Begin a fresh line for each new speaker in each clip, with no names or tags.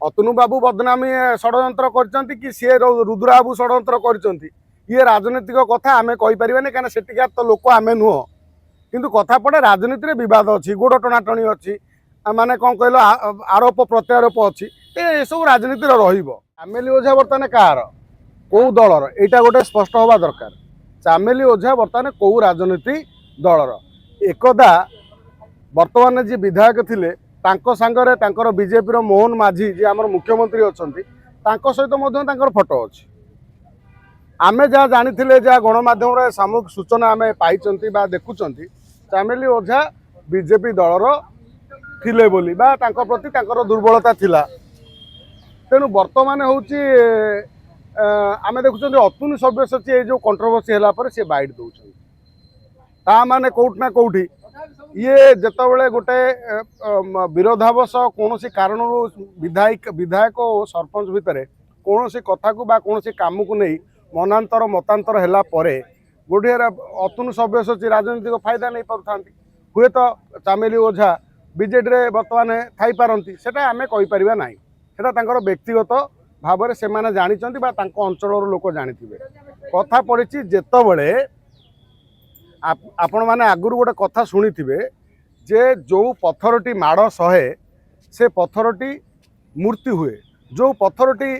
अतनु बाबू बदनामी षड्यंत्र करछंती कि सी रुद्रा बाबू षड्यंत्र करछंती ये राजनीतिक कथा आमे कहि परिबाने काना सेटिका तो लोक आमे नुह किंतु कथा पड़े राजनीति रे विवाद अछि गोड़ टणाटणी अछि माने कोन कहलो आरोप प्रत्यारोप अछि ए सब राजनीति रे रहिबो। चामेली ओझा बर्तमान कार को दलर एटा गोटे स्पष्ट होबा दरकार। चामेली ओझा बर्तमान को राजनीति दलर एकदा बर्तमान जी विधायक थिले तांको सांगरे तांकर बीजेपी रो मोहन माझी जी आमर मुख्यमंत्री अछंती तांको सहित मध्य तांकर फोटो अछि। आमे जहाँ जानिथिले जहाँ गणमाध्यम रे सामूहिक सूचना आमे पाइचंती बा देखुचंती चामेली ओझा बीजेपी दलर थिले बोली बा तांको प्रति तांकर दुर्बलता थिला। तेणु वर्तमान होची आमे देखुचंती अतुल सब्यसाची जो कंट्रोवर्सी हला पर से बाइट दउछंती ता माने कोउट ना कोउठी ये जेतबेले गोटे विरोधावश कौन कारण विधायक और सरपंच भितर कौन कथा को बा कौन काम को नहीं मनांतर मतांतर है गोटे अतुल सब्यसाची राजनीतिक फायदा नहीं पार हुए तो चामेली ओझा बीजेडी रे बर्तमान थी पारती से आम कहीपर ना से व्यक्तिगत भाव में से जानी अंचल लोक जानी कथा पड़ी जितेबले आपण मैंने आगुरी गोटे कथा शुणी थे जे जो पत्थरटी माड़ सहे से पत्थरटी मूर्ति हुए जो पत्थरटी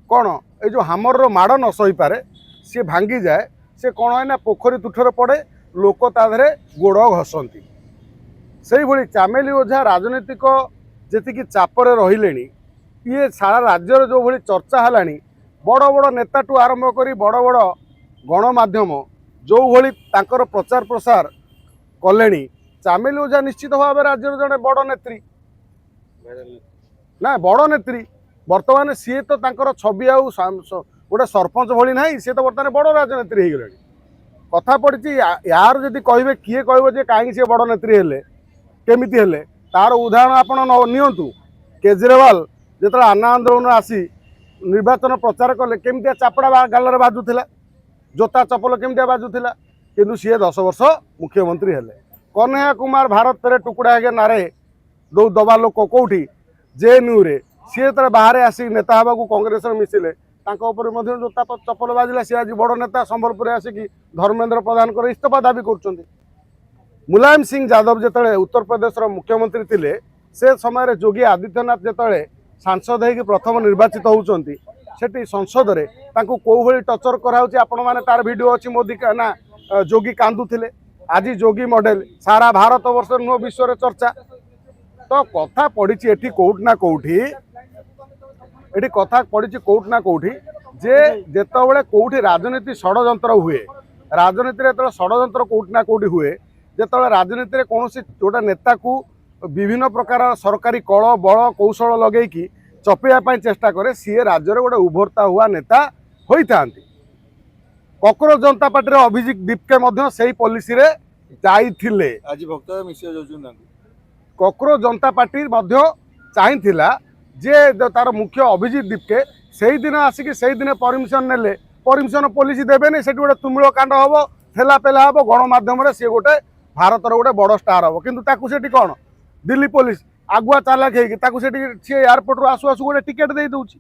कौन ये जो हामर माड़ न सही पारे सी भांगी जाए से कौन है ना पोखरी तुठर पड़े लोक ताधरे गोड़ घसंती से भली चामेली ओझा राजनीतिक जी चापरे रहिले ये सारा राज्यर जो भली चर्चा है बड़ बड़ नेता टू आरंभ कर बड़ बड़ गणमाध्यम जो भली तांकर प्रचार प्रसार कले चामेली ओझा निश्चित भाव राज्यर जड़े बड़ नेत्री ना बड़ नेत्री बर्तमान सी तो तांकर छवि आउ गोटे सरपंच भली ना सी तो बर्तमान बड़ राजनेत्री हो गले कथा पड़ी यार जदि कहे किए कह कहीं सी बड़ नेत्री हेले केमिति हेले तार उदाहरण आपण नियंतु केजरीवाल जो आना आंदोलन आसी निर्वाचन प्रचार कले केमितिया चापड़ा गाल बाजुला जोता चपल केमितिया बाजुला किंतु सी 10 वर्ष मुख्यमंत्री हेले। कन्हैया कुमार भारत रे टुकड़ा है नारे दो दबा लोक कौटी जेएनयू रे सी तो बाहर आसिक नेता हवा को कांग्रेस मिसिले जोता चपल बाजिला सी आज बड़ नेता संबलपुर आसिक धर्मेंद्र प्रधान को इस्तीफा दाबी कर मुलायम सिंह यादव जिते उत्तर प्रदेश मुख्यमंत्री थिले से समय योगी आदित्यनाथ जिते सांसद हो प्रथम निर्वाचित होती सेठी संसद रे तांको को भली टर्चर कराउची आपण माने तार वीडियो अछि मोदी ना जोगी कांदुथिले आज जोगी मॉडल सारा भारत वर्ष नुह विश्व रे चर्चा तो कथा पड़ी एठी कोउट ना कोउठी एठी कथा पड़ी कोउट ना कोउठी जे जेतबेले कोउठी राजनीति षड्यंत्र हुए राजनीति रे षड्यंत्र कोउट ना कोउठी हुए जेतबेले राजनीति रे कोनोसी गोटे नेता को विभिन्न प्रकार सरकारी कल बल कौशल लगेकी चपेया चेष्टा करे सी राज्य गोटे उभरता हुआ नेता होता ककरोच जनता पार्टी अभिजित दीपके से पॉलिसी रे जाइथिले
आज भक्त मिसिया जोजुना
ककरोच जनता पार्टी चाहिला जे तार मुख्य अभिजित दीपके से दिन आसिक से दिन परमिशन नेले परमिशन पुलिस देवे से गोटे तुमुल कांड हम ठेला पेला हम गणमाध्यम सी गोटे भारत गोटे बड़ स्टार हम कितु कौन दिल्ली पुलिस आगुआ चालाक सी एयरपोर्ट रू आसु आसु गोटे टिकेट दे दूची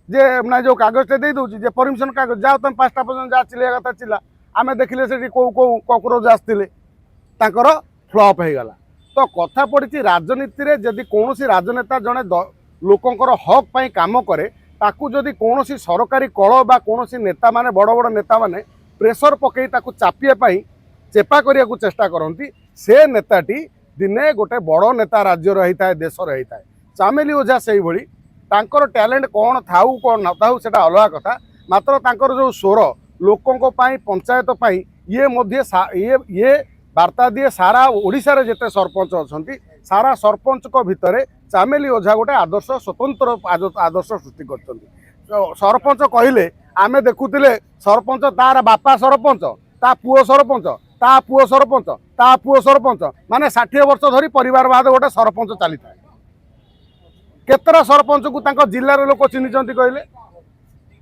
जे ना जो कागज दे दूची जे परमिशन कागज जाओ तुम 5टा पर्यटन जहाँ चिल्ला कथा चिल्ला आम देखिले से ककरोच आसते फ्लॉप हो गला। तो कथा पड़ी राजनीति रे जदि कौन राजनेता जड़े लोकंर हक पाई काम करे ताकू जदि कौन सरकारी कल बा कौन नेता माने बड़ बड़ नेता माने प्रेसर पकई ताकू चापिया चेपा करने को चेष्टा करती से नेताटी दिने गोटे बड़ नेता राज्य रही था देश रही था। चामेली ओझा से भली तांकर टैलेंट कौन थाऊ कौन न थाऊ सेटा अलग कथा मात्र तांकर जो स्वर लोकों पाई पंचायत पाई ये वार्ता दिए सारा ओडिशा रे जेते सरपंच अछंती सारा सरपंच को भितरे चामेली ओझा गोटे आदर्श स्वतंत्र आदर्श सृष्टि करछंती। सरपंच कहले आमे देखुतिले सरपंच तार बापा सरपंच ता पुओ सरपंच ता पुओ सरपंच ता पुओ सरपंच माने 60 वर्ष धरी परिवार बाद गोटे सरपंच चली था केतरा सरपंच को तांको जिल्लार लोक चिन्हिचंती कहले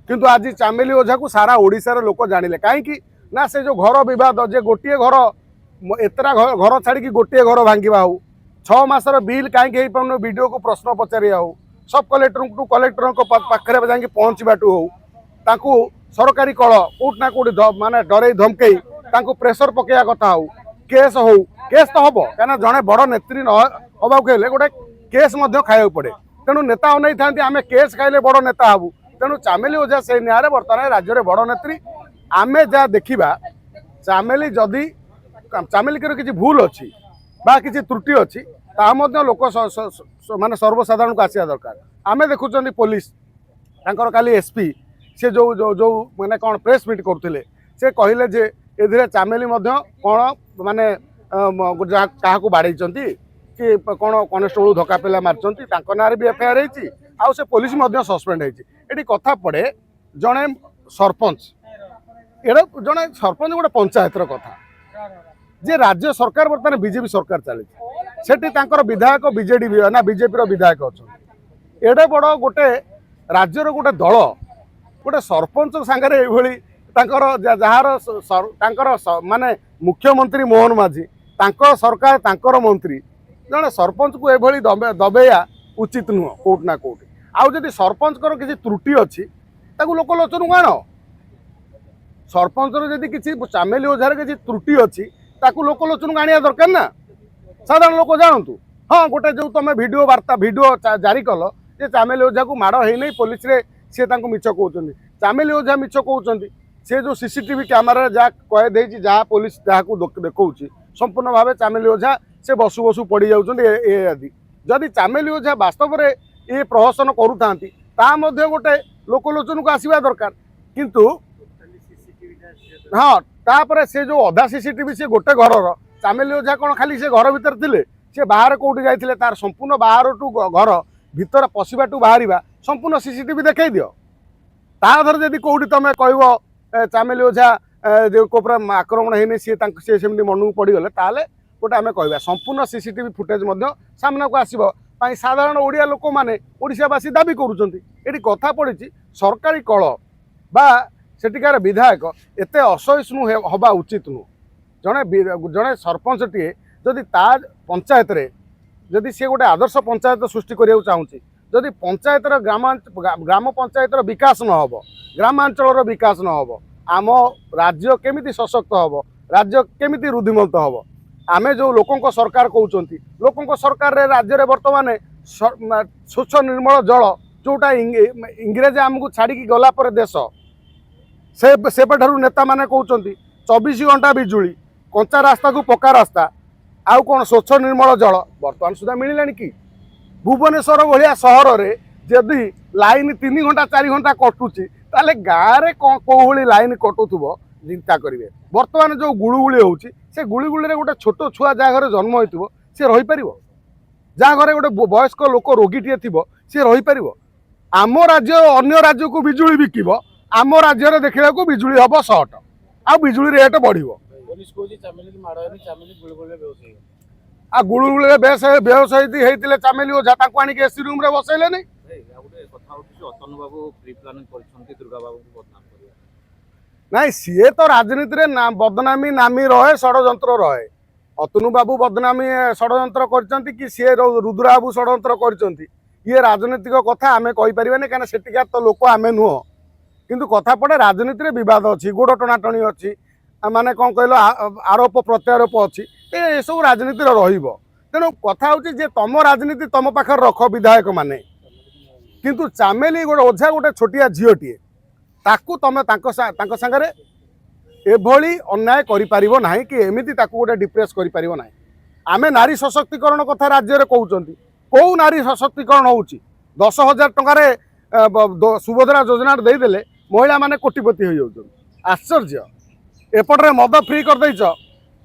किंतु आज चामेली ओझा को सारा ओडिशार लोक जानिले कहीं ना से जो घर विवाद जे गोटे घर एतरा घर छाड़ी गोटे घर भांगा हो 6 मासर बिल कहीं पाउन वीडियो को प्रश्न पचारिया हो सब कलेक्टर टू कलेक्टर पाखे जाकि पहुँचवाटू हो सरकारी कल कोट ना कोटी माने डर धमकई प्रेसर पकड़ा कथा हो केस तो हम कहीं जड़े बड़ नेत्री हवाक गोटे केस खाया पड़े तेणु नेता अनै था आम केस खाइले बड़ नेता हबू तेणु चामेली ओझा से न्याय बर्तमान राज्य में बड़ नेत्री आमे जहाँ देखा चामेली जदि चामेली किसी भूल अच्छी बा किसी त्रुटि अच्छी लोक माने सर्वसाधारण को आसिया दरकार आमे देखुं पुलिस काली एसपी से जो जो जो माने कौन प्रेस मीट करते से कहले जे ए चामेली कौन माने क्या बाड़े कि कौन कनेस्टेबल धक्का पेला मार्च ना भी एफआईआर हो से पुलिस सस्पेंड होती कथा पड़े जड़े सरपंच एड़ा जड़े सरपंच गोटे पंचायतर कथा जे राज्य सरकार बर्तमान बीजेपी सरकार चली विधायक बीजेडी ना बीजेपी विधायक अच्छा एडे बड़ गोटे राज्यर गोटे दल गोटे सरपंच सांगे जार माने मुख्यमंत्री मोहन माझी सरकार तांकर मंत्री जड़े सरपंच को एभली दबेया उचित नुह कोट ना कोट आदि सरपंच किसी त्रुटि अच्छी लोकलोचन को आण सरपंच जदि किसी चामेली ओझार किसी त्रुटि अच्छी लोकलोचन को आने दरकार ना साधारण लोक जानतु हाँ गोटे जो तुम वीडियो वार्ता वीडियो जारी कल जे चामेली ओझा को माड़ है नहीं पुलिस रे सी मिछ कहते चामेली ओझा मिछ कहते से जो सीसीटीवी कैमेरा जहाँ कहे जहाँ पुलिस जहाँ देखा संपूर्ण भाव चामेली ओझा से बसु बसु पड़ जाती जदि चामेली ओझा वास्तव में ये प्रहसन करूँ गोटे लोकलोचन को आसवा दरकार किंतु हाँ तापर से जो अधा सीसीटीवी से गोटे घर चामेली ओझा कौन खाली से घर भीतर थे सी बाहर कौटी जाते तार संपूर्ण बाहर टू घर भीतर पशिबा टू बाहर संपूर्ण सीसीटीवी देखई दियो ताधर जदि कौटी तुम कह चामेली ओझा जो आक्रमण है सी सेमती मन को पड़गले ताले गोटे आम कह संपूर्ण सीसीटीवी फुटेज सामना को आसो साधारण ओडिया लोक मैंने ओडिशावासी दाबी करुँच कथा पड़ी सरकारी कल बा सेठिकार विधायक एत असहिष्णु हवा उचित नुह जड़े सरपंच टीए जदि पंचायत रे जदि सी गोटे आदर्श पंचायत सृष्टि करने चाहूँगी जदि पंचायतर ग्राम पंचायतर विकास न हो ग्रामांचल विकास न हो आम राज्य केमिति सशक्त हम राज्य केमिति रुद्धिमंत हम आमे जो लोकों सरकार कहते लोकों सरकार रे राज्य रे वर्तमान स्वच्छ निर्मल जल जोटा इंग्रेज आमको छाड़ी गला पर देश से नेता माने कहते 24 घंटा बिजुली कंचा रास्ता को पक्का रास्ता आउ कौन स्वच्छ निर्मल जल बर्तमान सुधा मिललानी कि भुवनेश्वर भाया सहर में जदि लाइन 3 घंटा 4 घंटा कटुची ताले गाँव में कौन लाइन कटुव चिंता करेंगे बर्तमान जो गुड़गुड़ी होची से गुड़गुड़ी गोटे छोट छुआ जहाँ घर जन्म हो सी रहीपर जहाँ घर गोटे वयस्क लोक रोगीटे थी सी रहीपर आम राज्य अन्य राज्य को बिजुली बिकिब आम राज्य में देखा बिजुली हम सर्ट आ बिजुली रेट बढ़ आ गुड़गुड़ी बेहोश होते चामेली ओझा आनी एसी रूम रे बसैले नहीं नाई सीए तो राजनीति रे बदनामी नामी रहे षड्यंत्र रहे अतनु बाबू बदनामी षड्यंत्र करचंती कि सी रुद्रा बाबू षड्यंत्र करचंती ये राजनीतिक कथा आमे कहि परिबानी काना सेटिका तो लोक आमे नुह किंतु कथा पड़े राजनीति रे विवाद अच्छी गोड़ टणाटणी अच्छी माने कौन कहल आरोप प्रत्यारोप अच्छी ये सब राजनीति रहिबो तेणु कथा होची जे तुम राजनीति तुम पाखे रख विधायक माने किंतु चामेली गोटे ओझा गोटे छोटिया झीटीए ताकू तुम सांगे एभली अन्याय करिपारिबो नाही कि एमिति ताकू गोटे डिप्रेस करिपारिबो नाही आमे नारी सशक्तिकरण कथा राज्य रे कहउचंती कौ नारी सशक्तिकरण होउची 10,000 टंका सुभद्रा योजना देदेले महिला माने कोटिपति हो जाउछन आश्चर्य एपटे मद फ्री कर देइछ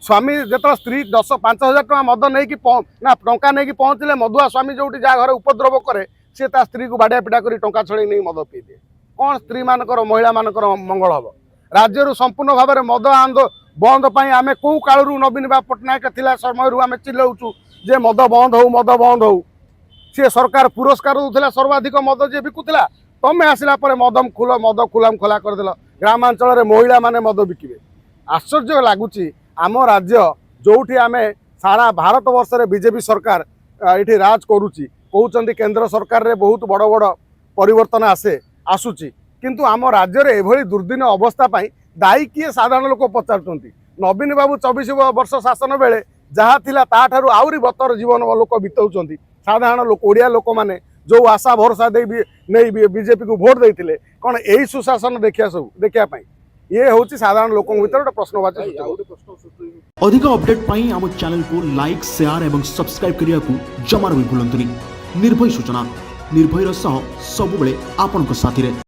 स्वामी जो स्त्री 5,000 टका मद नहीं ना टंका नहीं पहुँचले मधुआ स्वामी जो जहाँ घर उपद्रव करे सी स्त्री को बाड़िया पिटा कर टंका छड़े नहीं मद पी दिए कौन स्त्री मानकर महिला मानकर मंगल हम राज्य संपूर्ण भाव में मद बंद आम कौ कालू नवीन बाबू पट्टनायक थिला समय आम चिल्लाऊँ जे मद बंद हो सी सरकार पुरस्कार दूसरा सर्वाधिक मद जी बिकुला तमें आसला मद खुलाम खोला करदेल ग्रामांचल महिला माने मद बिकिबे आश्चर्य लगुच आम राज्य जोठी आम सारा भारत वर्ष रे बीजेपी सरकार ये राज करुच्ची कहते केंद्र सरकार रे बहुत बड़ बड़ परिवर्तन आसूची किंतु आम राज्य में एभली दुर्दिन अवस्था दायी किए साधारण लोक पचारुंट नवीन बाबू 24 वर्ष शासन बेले जहाँ थिला ताठारु आउरी बतर जीवन लोक बिताउछंती साधारण लोक ओडिया लोक माने जो आशा भरोसा दे नहीं बीजेपी को भोट देते कौन यही सुशासन देखिया सब देखिया ये हूँ साधारण लोकों भीतर गोटे प्रश्नवाची सृष्टि।
अधिक अपडेट पाई आम चैनल को लाइक शेयर एवं सब्सक्राइब करने को जमार भी भूलंतुनि। निर्भय सूचना निर्भयर सह सबुबले आपनक साथी रे।